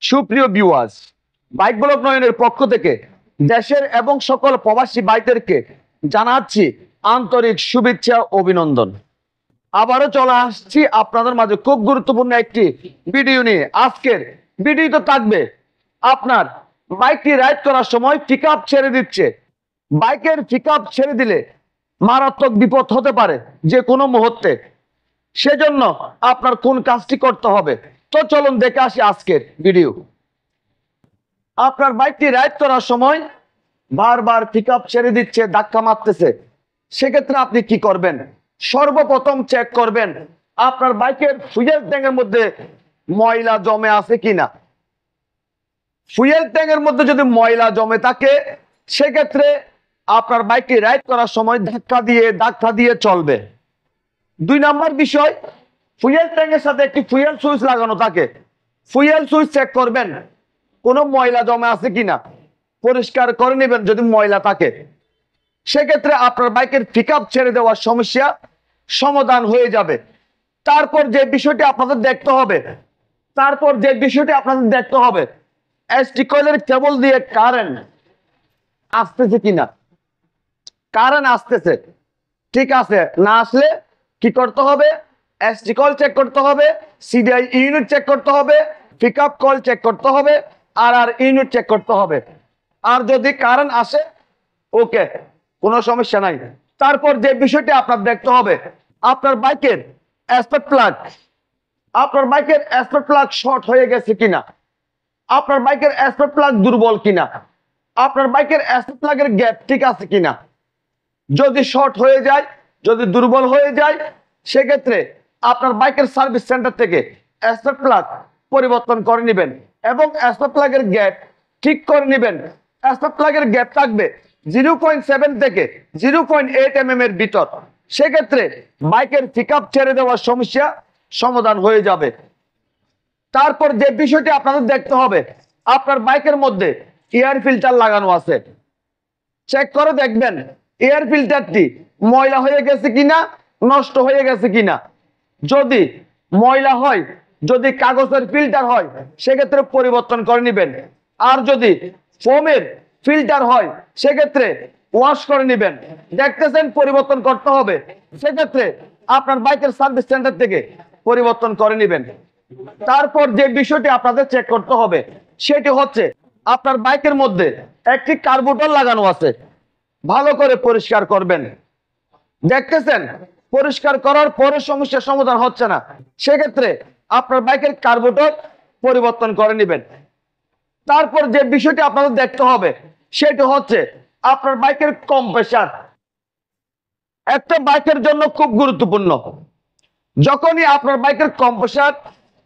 সুপ্রিয় viewers, bike blog নয়নের পক্ষ থেকে দেশের এবং সকল প্রবাসী ভাইদেরকে জানাচ্ছি আন্তরিক শুভেচ্ছা অভিনন্দন। আবারও চলে আসছি আপনাদের মাঝে খুব গুরুত্বপূর্ণ একটি ভিডিও নিয়ে। আজকের ভিডিওতে থাকবে আপনার বাইকটি রাইড করার সময় পিকআপ ছেড়ে দিচ্ছে, বাইকের পিকআপ ছেড়ে দিলে মারাত্মক বিপদ হতে পারে যে কোনো মুহূর্তে। সেজন্য আপনার কোন কাজটি করতে হবে, তো চলুন দেখে আসি আজকের ভিডিও। আপনার বাইকটি রাইড করার সময় বারবার পিকআপ ছেড়ে দিচ্ছে, ধাক্কা মারতেছে, সেক্ষেত্রে আপনি কি করবেন? সর্বপ্রথম চেক করবেন আপনার বাইকের ফুয়েল ট্যাঙ্কের মধ্যে ময়লা জমে আছে কিনা। ফুয়েল ট্যাঙ্কের মধ্যে যদি ময়লা জমে থাকে, সেক্ষেত্রে আপনার বাইকটি রাইড করার সময় ধাক্কা দিয়ে চলবে। 2 নম্বর বিষয়, ফুয়েল ট্যাঙ্কের সাথে একটি ফুয়েল সুইচ লাগানো থাকে, ফুয়েল সুইচ চেক করবেন কোনো ময়লা জমে আছে কিনা, পরিষ্কার করে নেবেন যদি ময়লা থাকে। সেক্ষেত্রে আপনার বাইকের পিকআপ ছেড়ে দেওয়ার সমস্যা সমাধান হয়ে যাবে। তারপর যে বিষয়টি আপনাদের দেখতে হবে এসটি কয়েলের কেবল দিয়ে কারেন্ট আসতেছে কিনা। কারেন্ট আসতেছে, ঠিক আছে, না আসলে কি করতে হবে? এসটি কয়েল চেক করতে হবে, সিডিআই ইউনিট চেক করতে হবে, পিকআপ কয়েল চেক করতে হবে, আর ইউনিট চেক করতে হবে। আর যদি কারেন্ট আসে, ওকে, কোনো সমস্যা নাই। তারপর যে বিষয়টি আপনার দেখতে হবে আপনার বাইকের স্পার্ক প্লাগ শর্ট হয়ে গেছে কিনা, আপনার বাইকের স্পার্ক প্লাগ দুর্বল কিনা, আপনার বাইকের স্পার্ক প্লাগের গ্যাপ ঠিক আছে কিনা। যদি শর্ট হয়ে যায়, যদি দুর্বল হয়ে যায়, সেক্ষেত্রে আপনার বাইকের সার্ভিস সেন্টার থেকে স্পার্ক প্লাগ পরিবর্তন করে নেবেন এবং স্পার্ক প্লাগের গ্যাপ ঠিক করে নেবেন। স্পার্ক প্লাগের গ্যাপ থাকবে 0.7 থেকে 0.8 mm এর ভিতর। সেক্ষেত্রে বাইকের পিকআপ ছেড়ে দেওয়ার সমস্যা সমাধান হয়ে যাবে। তারপর যে বিষয়টি আপনাদের দেখতে হবে আপনার বাইকের মধ্যে এয়ার ফিল্টার লাগানো আছে, চেক করে দেখবেন এয়ার ফিল্টারটি ময়লা হয়ে গেছে কিনা, নষ্ট হয়ে গেছে কিনা। যদি ময়লা হয়, যদি কাগজের ফিল্টার হয়, সেক্ষেত্রে পরিবর্তন করে নেবেন। আর যদি ফোমের ফিল্টার হয়, সেক্ষেত্রে ওয়াশ করে নেবেন। দেখতেছেন পরিবর্তন করতে হবে, সেক্ষেত্রে আপনার বাইকের সার্ভিস সেন্টার থেকে পরিবর্তন করে নেবেন। তারপর যে বিষয়টি আপনাদের চেক করতে হবে সেটি হচ্ছে আপনার বাইকের মধ্যে একটি কার্বোরেটর লাগানো আছে, ভালো করে পরিষ্কার করবেন। দেখতেছেন পরিষ্কার করার পরে সমস্যার সমাধান হচ্ছে না, সেক্ষেত্রে আপনার বাইকের কার্বোরেটর পরিবর্তন করে নেবেন। তারপর যে বিষয়টি আপনাদের দেখতে হবে সেটি হচ্ছে আপনার বাইকের কম্প্রেসার। একটা বাইকের জন্য খুব গুরুত্বপূর্ণ। যখনই আপনার বাইকের কম্প্রেসার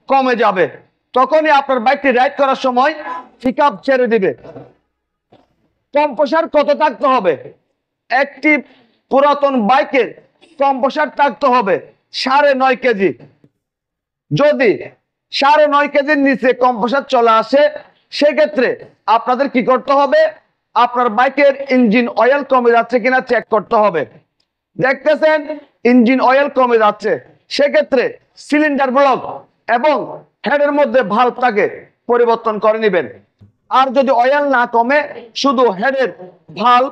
কমে যাবে, তখনই আপনার বাইকটি রাইড করার সময় পিকআপ ছেড়ে দিবে। কম্প্রেসার কত থাকতে হবে? একটি পুরাতন বাইকের কম্প্রেসার থাকতে হবে 9.5 কেজি। যদি 9.5 কেজির নিচে কম্প্রেসার চলে আসে, সেক্ষেত্রে আপনাদের কি করতে হবে? আপনার বাইকের ইঞ্জিন অয়েল কমে যাচ্ছে কিনা চেক করতে হবে। দেখতেছেন ইঞ্জিন অয়েল কমে যাচ্ছে, সেক্ষেত্রে সিলিন্ডার ব্লক এবং হেডের মধ্যে ভালভটাকে পরিবর্তন করে নেবেন। আর যদি অয়েল না কমে, শুধু হেডের ভালভ,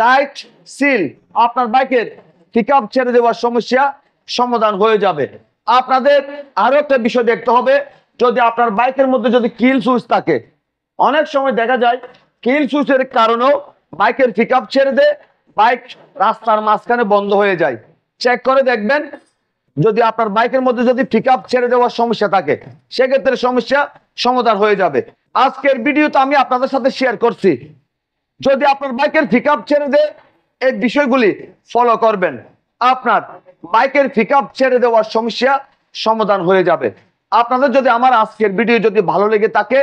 গাইড, সিল, আপনার বাইকের পিকআপ ছেড়ে দেওয়ার সমস্যা সমাধান হয়ে যাবে। আপনাদের আরো একটা বিষয় দেখতে হবে, যদি আপনার বাইকের মধ্যে যদি কিল সুইচ থাকে, অনেক সময় দেখা যায় কিল সুইচের কারণেও বাইকের পিকআপ ছেড়ে দেয়, বাইক রাস্তার মাঝখানে বন্ধ হয়ে যায়। চেক করে দেখবেন যদি আপনার বাইকের মধ্যে যদি পিকআপ ছেড়ে দেওয়ার সমস্যা থাকে, সেক্ষেত্রে সমস্যা সমাধান হয়ে যাবে। আজকের ভিডিওতে আমি আপনাদের সাথে শেয়ার করছি, যদি আপনার বাইকের পিকআপ ছেড়ে দেয়, এই বিষয়গুলি ফলো করবেন, আপনার বাইকের পিকআপ ছেড়ে দেওয়ার সমস্যা সমাধান হয়ে যাবে। আপনাদের যদি আমার আজকের ভিডিও যদি ভালো লেগে থাকে,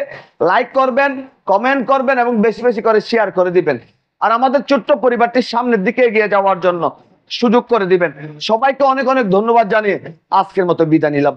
লাইক করবেন, কমেন্ট করবেন এবং বেশি বেশি করে শেয়ার করে দিবেন। আর আমাদের ছোট্ট পরিবারটির সামনের দিকে এগিয়ে যাওয়ার জন্য সুযোগ করে দিবেন। সবাইকে অনেক অনেক ধন্যবাদ জানিয়ে আজকের মতো বিদায় নিলাম।